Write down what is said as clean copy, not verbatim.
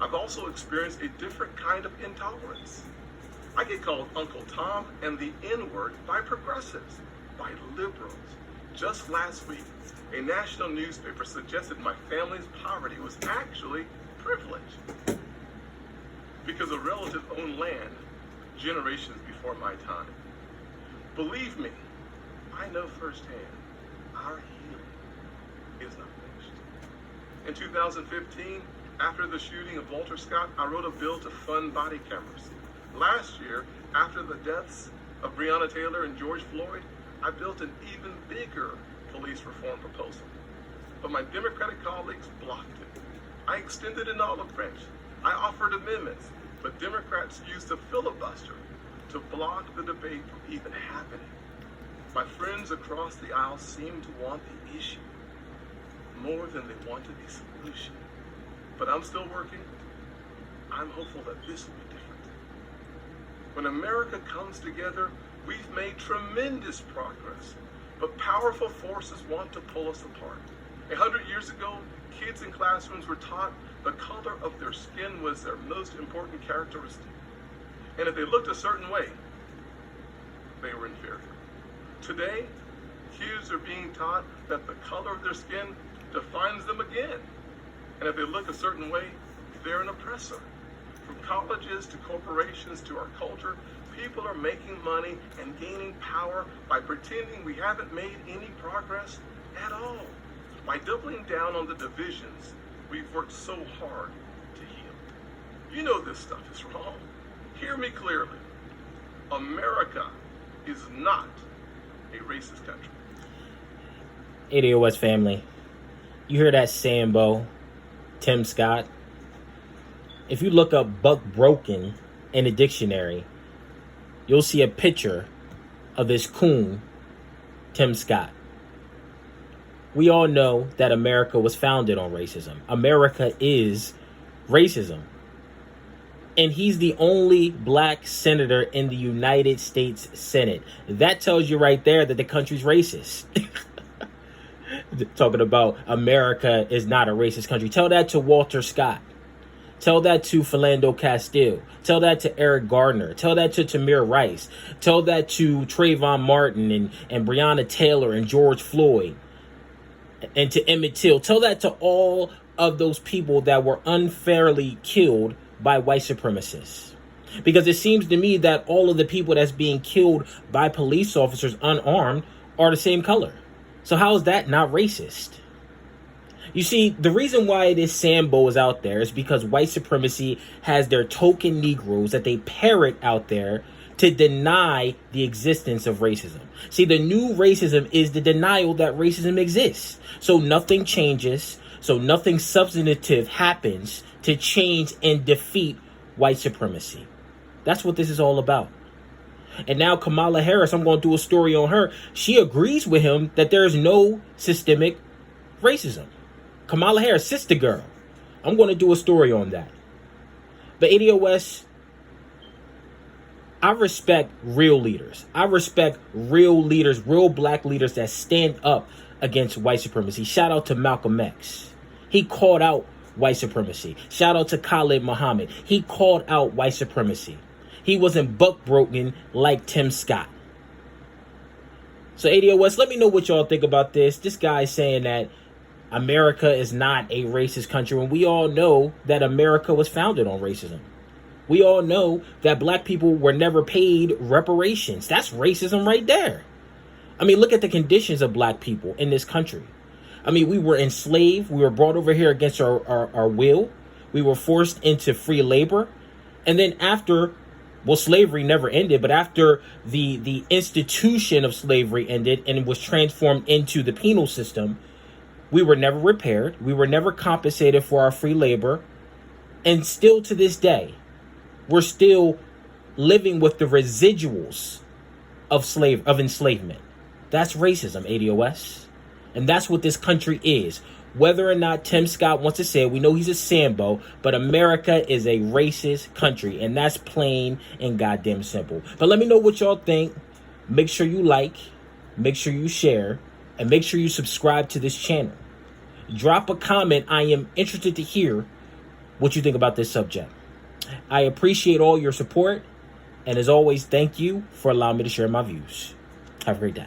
I've also experienced a different kind of intolerance. I get called Uncle Tom and the N-word by progressives, by liberals. Just last week, a national newspaper suggested my family's poverty was actually privilege because a relative owned land generations before my time. Believe me, I know firsthand, our healing is not finished. In 2015, after the shooting of Walter Scott, I wrote a bill to fund body cameras. Last year, after the deaths of Breonna Taylor and George Floyd, I built an even bigger police reform proposal. But my Democratic colleagues blocked it. I extended an olive branch. I offered amendments, but Democrats used the filibuster to block the debate from even happening. My friends across the aisle seem to want the issue more than they wanted the solution. But I'm still working. I'm hopeful that this will be different. When America comes together, we've made tremendous progress, but powerful forces want to pull us apart. 100 years ago, kids in classrooms were taught the color of their skin was their most important characteristic. And if they looked a certain way, they were inferior. Today, kids are being taught that the color of their skin defines them again. And if they look a certain way, they're an oppressor. From colleges to corporations to our culture, people are making money and gaining power by pretending we haven't made any progress at all. By doubling down on the divisions we've worked so hard to heal. You know this stuff is wrong. Hear me clearly. America is not a racist country. ADOS family, you hear that Sambo, Tim Scott? If you look up buck broken in a dictionary, you'll see a picture of this coon, Tim Scott. We all know that America was founded on racism. America is racism. And he's the only black senator in the United States Senate. That tells you right there that the country's racist. Talking about America is not a racist country. Tell that to Walter Scott. Tell that to Philando Castile. Tell that to Eric Gardner. Tell that to Tamir Rice. Tell that to Trayvon Martin and Breonna Taylor and George Floyd and to Emmett Till. Tell that to all of those people that were unfairly killed by white supremacists. Because it seems to me that all of the people that's being killed by police officers unarmed are the same color. So how is that not racist? You see, the reason why it is Sambo is out there is because white supremacy has their token Negroes that they parrot out there to deny the existence of racism. See, the new racism is the denial that racism exists. So nothing changes. So nothing substantive happens to change and defeat white supremacy. That's what this is all about. And now Kamala Harris, I'm going to do a story on her. She agrees with him that there is no systemic racism. Kamala Harris, sister girl. I'm going to do a story on that. But ADOS, I respect real leaders. I respect real leaders, real black leaders that stand up against white supremacy. Shout out to Malcolm X. He called out white supremacy. Shout out to Khalid Muhammad. He called out white supremacy. He wasn't buck broken like Tim Scott. So ADOS, let me know what y'all think about this. This guy is saying that America is not a racist country, when we all know that America was founded on racism. We all know that black people were never paid reparations. That's racism right there. I mean, look at the conditions of black people in this country. I mean, we were enslaved. We were brought over here against our will. We were forced into free labor. And then after, well, slavery never ended, but after the institution of slavery ended and it was transformed into the penal system, we were never repaired. We were never compensated for our free labor. And still to this day, we're still living with the residuals of enslavement. That's racism, ADOS. And that's what this country is. Whether or not Tim Scott wants to say it, we know he's a Sambo, but America is a racist country. And that's plain and goddamn simple. But let me know what y'all think. Make sure you like, make sure you share, and make sure you subscribe to this channel. Drop a comment. I am interested to hear what you think about this subject. I appreciate all your support. And as always, thank you for allowing me to share my views. Have a great day.